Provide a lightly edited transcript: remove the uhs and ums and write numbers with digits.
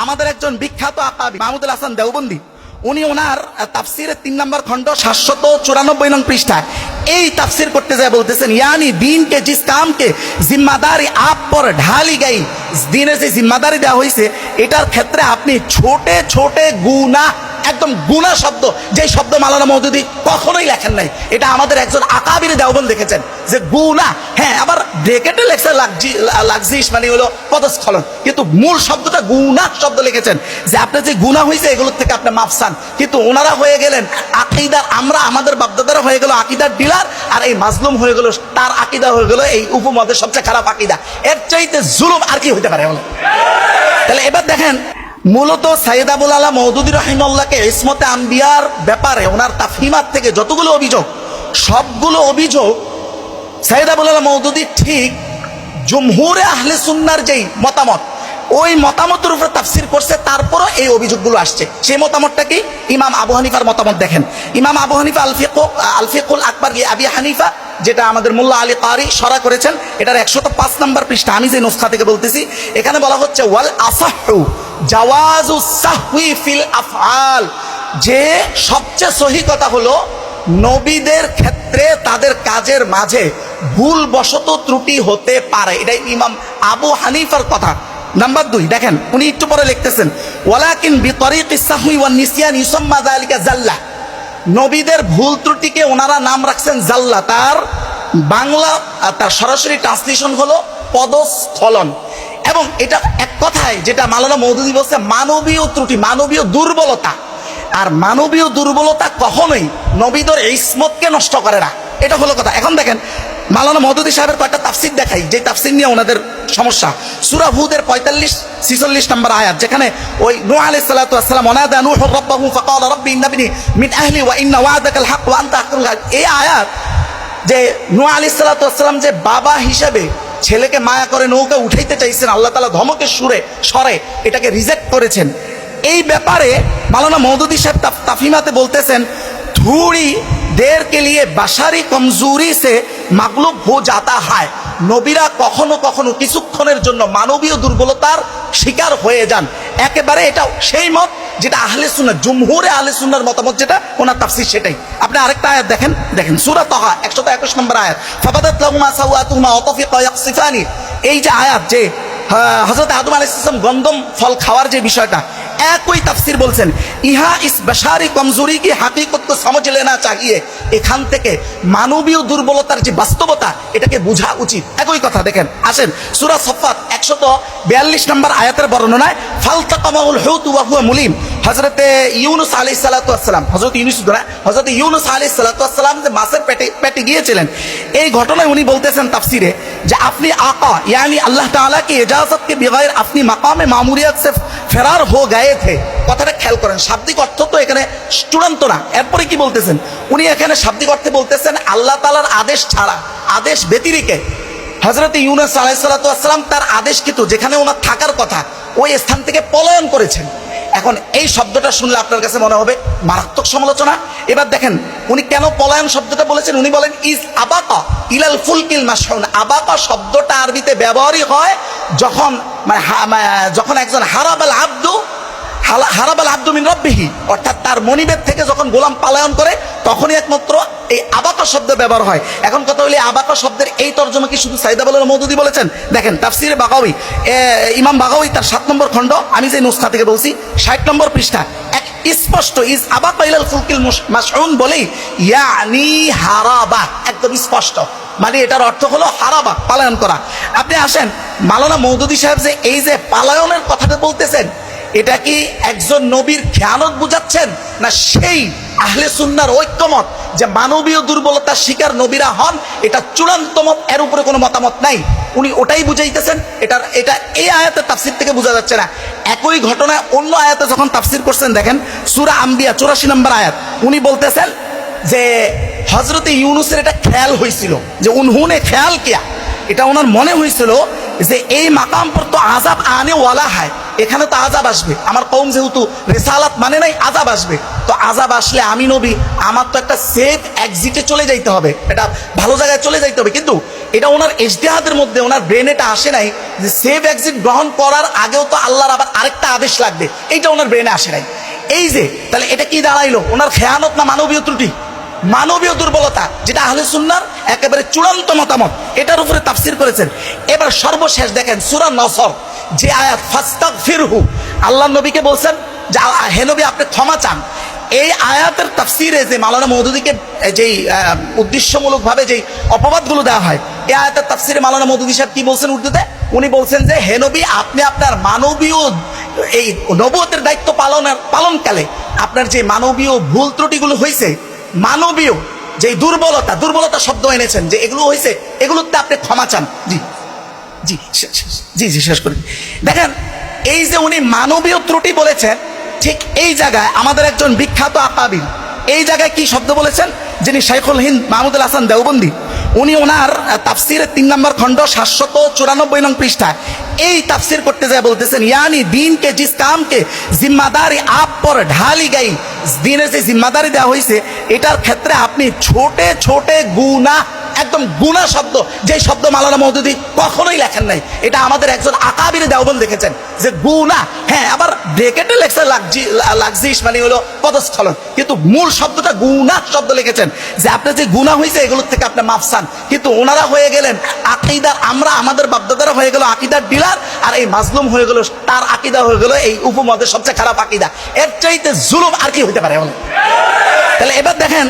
আমাদের একজন বিখ্যাত আকাবি মাহমুদুল হাসান দেওবন্দি, উনি ওনার তাফসিরের 3 নম্বর খণ্ড 794 নং পৃষ্ঠায় এই তাফসির করতে যায় বলতেছেন, यानी दीन के जिस काम के जिम्मेदारी आप पर ढाली गई, দিনের যে জিম্মাদারি দেওয়া হয়েছে এটার ক্ষেত্রে আপনি ছোটে ছোটে গুনাহ, একদম গুনাহ শব্দ, যে শব্দ মাওলানা মওদুদি কখনোই লেখেন নাই, এটা আমাদের একজন আকাবির দেওবন্দ লিখেছেন যে গুনাহ। হ্যাঁ, আবার ব্রেকেটে লেখছে লাগজিস, মানে হলো পদস্খলন, কিন্তু মূল শব্দটা গুনাহ শব্দ লিখেছেন যে আপনার যে গুনাহ হয়েছে এগুলোর থেকে আপনি মাফ চান। কিন্তু ওনারা হয়ে গেলেন আকীদার, আমরা আমাদের বাপদাদারা হয়ে গেল আকীদার ডিলার, আর এই মাজলুম হয়ে গেল, তার আকীদা হয়ে গেল এই উপমহাদেশের সবচেয়ে খারাপ আকীদা। এর চাইতে জুলুম আর কি হইতে পারে? তাহলে এবার দেখেন, মূলত সাইয়েদ আবুল আলা মওদুদি রাহিমাহুল্লাহকে ইসমতে আম্বিয়ার ব্যাপারে ওনার তাফহিমাত থেকে যতগুলো অভিযোগ, সবগুলো অভিযোগ সাইয়েদ আবুল আলা মওদুদি ঠিক জুমহুরে আহলে সুন্নাহর যেই মতামত, ওই মতামতের উপর তাফসির করছে, তারপরও এই অভিযোগগুলো আসছে। সেই মতামতটা কি? ইমাম আবু হানিফার মতামত দেখেন। ইমাম আবু হানিফা আল ফিকুল আকবার আবি হানিফা, যেটা আমাদের মোল্লা আলী কারি সরা করেছেন, এটার 105 নম্বর পৃষ্ঠা, আমি যে নুসখা থেকে বলতেছি, এখানে বলা হচ্ছে ওয়াল আসাহু জাওয়াজু সাহউই ফিল আফআল, যে সবচেয়ে সহি কথা হলো নবীদের ক্ষেত্রে তাদের কাজের মাঝে ভুল বশত ত্রুটি হতে পারে। এটাই ইমাম আবু হানিফার কথা। নাম্বার 2 দেখেন, উনি একটু পরে লিখতেছেন ওয়ালাকিন বিতরিকিস সাহউই ওয়ান নিসিয়ান ইউসাম্মা যালিকা জাল্লা, নবীদের ভুল ত্রুটিকে ওনারা নাম রাখছেন জাল্লা, তার বাংলা তার সরাসরি ট্রান্সলেশন হলো পদস্খলন। এবং এটা এক কথায় যেটা মাওলানা মওদুদি বলছে মানবীয় ত্রুটি, মানবীয় দুর্বলতা। আর মানবীয় দুর্বলতা কখনোই নবীদের ইসমতকে নষ্ট করে না, এটা হলো কথা। এখন দেখেন মাওলানা মওদুদি সাহেবের কয়েকটা তাফসির দেখাই, যে তাফসির নিয়ে ওনাদের সমস্যা। সূরা হুদের 45-46 নম্বর আয়াত, যেখানে ওই নূহ আলাইহিস সালাতু ওয়াস সালাম ওয়ানাদা নূহু রাব্বাহু ফাকালা রাব্বি ইন্নাবনি মিন আহলি ওয়া ইন্না ওয়া'দাকাল হক ওয়া আনতা আহকামুল হাকিম। এই আয়াত যে নূহ আলাইহিস সালাতু ওয়াস সালাম যে বাবা হিসেবে ছেলেকে মায়া করে নৌকা উঠাইতে চাইছেন, আল্লাহ তাআলা ধমকের স্বরে এটাকে রিজেক্ট করেছেন। এই ব্যাপারে মাওলানা মওদুদি সাহেব তাফহিমাতে বলতেছেন, थोड़ी देर के लिए बशारी कमजोरी से मगलूब हो जाता है, নবীরা কখনো কখনো কিছুক্ষণের জন্য মানবীয় দুর্বলতার শিকার হয়ে যান। একেবারে এটা সেই মত যেটা আহলে সুন্নাহ, জুমহুরে আহলে সুন্নাহর মতামত, যেটা ওনার তাফসীর সেটাই। আপনি আরেকটা আয়াত দেখেন সূরা তাহা 121 নম্বর আয়াত, ফাবাদাত লাহুমা সাওয়াতুহুমা ওয়া তাফিকা ইয়াকসিফানি। এই যে আয়াত, যে হযরত আদম আলাইহিস সালাম গন্ধম ফল খাওয়ার যে বিষয়টা, একই তাফসীর বলছেন ইহা ইস বশারি কমজোরি কি হাকিকত কো সমঝ লেনা চাহিয়ে, এখান থেকে মানবীয় দুর্বলতার যে বাস্তবতা এটাকে বোঝা উচিত। একই কথা দেখেন, আসেন সূরা সফফাত 142 নম্বর আয়াতের বর্ণনায় ফালতাকামাহুল হুত ওয়া হুয়া মুলিম, হযরতে ইউনুস আলাইহিস সালাতু ওয়াস সালাম, হযরতে ইউনুস আলাইহিস সালাতু ওয়াস সালাম যে মাছের পেটে গিয়েছিলেন, এই ঘটনায় উনি বলতেছেন তাফসিরে যে আপনি আকা यानी আল্লাহ তাআলা की इजाजत के बगैर अपनी मकाम मामूरियत से ফেরার হো গায়ে থে। কথাটা খেয়াল করেন, শাব্দিক অর্থ তো এখানে চূড়ান্ত না। এরপরে কি বলতেছেন উনি? এখানে শাব্দিক অর্থে বলতেছেন আল্লাহ তাআলার আদেশ ছাড়া, আদেশ ব্যতিরেকে হযরত ইউনুস আলাইহিস সালাতু ওয়াস সালাম তার আদেশকৃত যেখানে ওনার থাকার কথা ওই স্থান থেকে পলায়ন করেছেন। এখন এই শব্দটা শুনলে আপনার কাছে মনে হবে মারাত্মক সমালোচনা। এবার দেখেন উনি কেন পলায়ন শব্দটা বলেছেন। উনি বলেন ইজ আবাকা ইলাল ফুলকিল মাশহুন। আবাকা শব্দটা আরবিতে ব্যবহারই হয় যখন যখন একজন হারাবাল আব্দু মিন রাব্বিহি, অর্থাৎ তার মনিবের থেকে যখন গোলাম পলায়ন করে তখনই একমাত্র এই আবাকা শব্দ ব্যবহার হয়। এখন কথা হলো আবাকা শব্দের এই তর্জমা কি শুধু সাইয়েদ আবুল আলা মওদুদি বলেছেন? দেখেন তাফসিরে বাগাওয়ি, ইমাম বাগাওয়ি তার 7 নম্বর খণ্ড, আমি যে নুসখা থেকে বলছি 60 নম্বর পৃষ্ঠা, এক স্পষ্ট ইজ আবাকা ইলাল ফুলকিল মাশহুন বলেই ইয়ানি হারাবা, একদম স্পষ্ট, মানে এটার অর্থ হলো হারাবা, পালায়ন করা। আপনি আসেন মাওলানা মওদুদি সাহেব যে এই যে পালায়নের কথাটা বলতেছেন, এটা কি একজন নবীর খেয়ানত বুঝাচ্ছেন, না সেই আহলে সুন্নাহর ঐক্যমত যে মানবীয় দুর্বলতার শিকার নবীরা হন, এটা চূড়ান্ত মত, এর উপরে কোনো মতামত নাই? উনি ওটাই বুঝাইতেছেন। এটা এই আয়াতের তাফসীর থেকে বোঝা যাচ্ছে না। একই ঘটনায় অন্য আয়াতে যখন তাফসীর করছেন, দেখেন সূরা আম্বিয়া 84 নম্বর আয়াত, উনি বলতেছেন যে হযরতে ইউনুসের এটা খেয়াল হয়েছিল যে উনহুনে খেয়াল কিয়া, এটা ওনার মনে হয়েছিল যে এই মাকাম পর তো আযাব আনে ওয়ালা হয়, এখানে তো আযাব আসবে, আমার কওম যেহেতু রিসালাত মানে নাই, আযাব আসবে, তো আযাব আসলে আমি নবী, আমার তো একটা সেফ এক্সিটে চলে যাইতে হবে, এটা ভালো জায়গায় চলে যাইতে হবে। কিন্তু এটা ওনার ইজতিহাদের মধ্যে ওনার ব্রেনে এটা আসে নাই যে সেফ এক্সিট গ্রহণ করার আগেও তো আল্লাহর আবার আরেকটা আদেশ লাগবে, এইটা ওনার ব্রেনে আসে নাই। এই যে তাহলে এটা কি দাঁড়াইলো, ওনার খেয়ানত না মানবীয় ত্রুটি, মানবীয় দুর্বলতা, যেটা আহলে সুন্নাহর একেবারে চূড়ান্ত মতামত, এটার উপরে তাফসীর করেছেন। এবার সর্বশেষ দেখেন সূরা নসর যে আয়াত ফাস্তাগফিরহু, আল্লাহ নবীকে বলছেন যে হে নবী আপনি ক্ষমা চান। এই আয়াতের তাফসীরে যে মাওলানা মওদুদীকে যেই উদ্দেশ্যমূলকভাবে যেই অপবাদগুলো দেওয়া হয়, এই আয়াতের তাফসীরে মাওলানা মওদুদী সাহেব কি বলছেন উর্দুতে, উনি বলছেন যে হে নবী আপনি আপনার মানবীয় এই নবুয়তের দায়িত্ব পালনকালে আপনার যে মানবীয় ভুল ত্রুটিগুলো হয়েছে, মানবীয় যে দুর্বলতা শব্দ এনেছেন যে এগুলো হয়েছে, এগুলোতে আপনি ক্ষমা চান। জি জি জি জি শেষ করি। দেখেন এই যে উনি মানবীয় ত্রুটি বলেছেন, ঠিক এই জায়গায় আমাদের একজন বিখ্যাত আকাবির এই জায়গায় কি শব্দ বলেছেন, যিনি শাইখুল হিন্দ মাহমুদুল হাসান দেওবন্দি, উনি ওনার তাফসিরের 3 নম্বর খণ্ড 794 নং পৃষ্ঠায় এই তাফসির করতে যায় বলতেছেন, ইয়ানি দিন কে জিস কাম কে জিম্মাদারি আপ পর ঢালি গাই, দিনের যে জিম্মাদারি দেওয়া হয়েছে এটার ক্ষেত্রে আপনি ছোটে ছোটে গুনাহ, একদম গুনাহ শব্দ, যে শব্দ মাওলানা মওদুদী কখনোই লেখেন নাই, এটা আমাদের একজন আকাবির দেওবন্দ লিখেছেন যে গুনাহ। হ্যাঁ, আবার ব্রেকেটে লেখছে লাক্সিস মানে হলো পদস্খলন, কিন্তু মূল শব্দটা গুনাহ শব্দ লিখেছেন যে আপনার যে গুনাহ হয়েছে এগুলোর থেকে আপনি মাফ চান। কিন্তু ওনারা হয়ে গেলেন আকীদার, আমরা আমাদের বাপদাদারা হয়ে গেল আকীদার ডিলার, আর এই মাজলুম হয়ে গেল, তার আকীদা হয়ে গেল এই উপমহাদেশের সবচেয়ে খারাপ আকীদা। এর চাইতে জুলুম আর কি হইতে পারে বলেন? তাহলে এবার দেখেন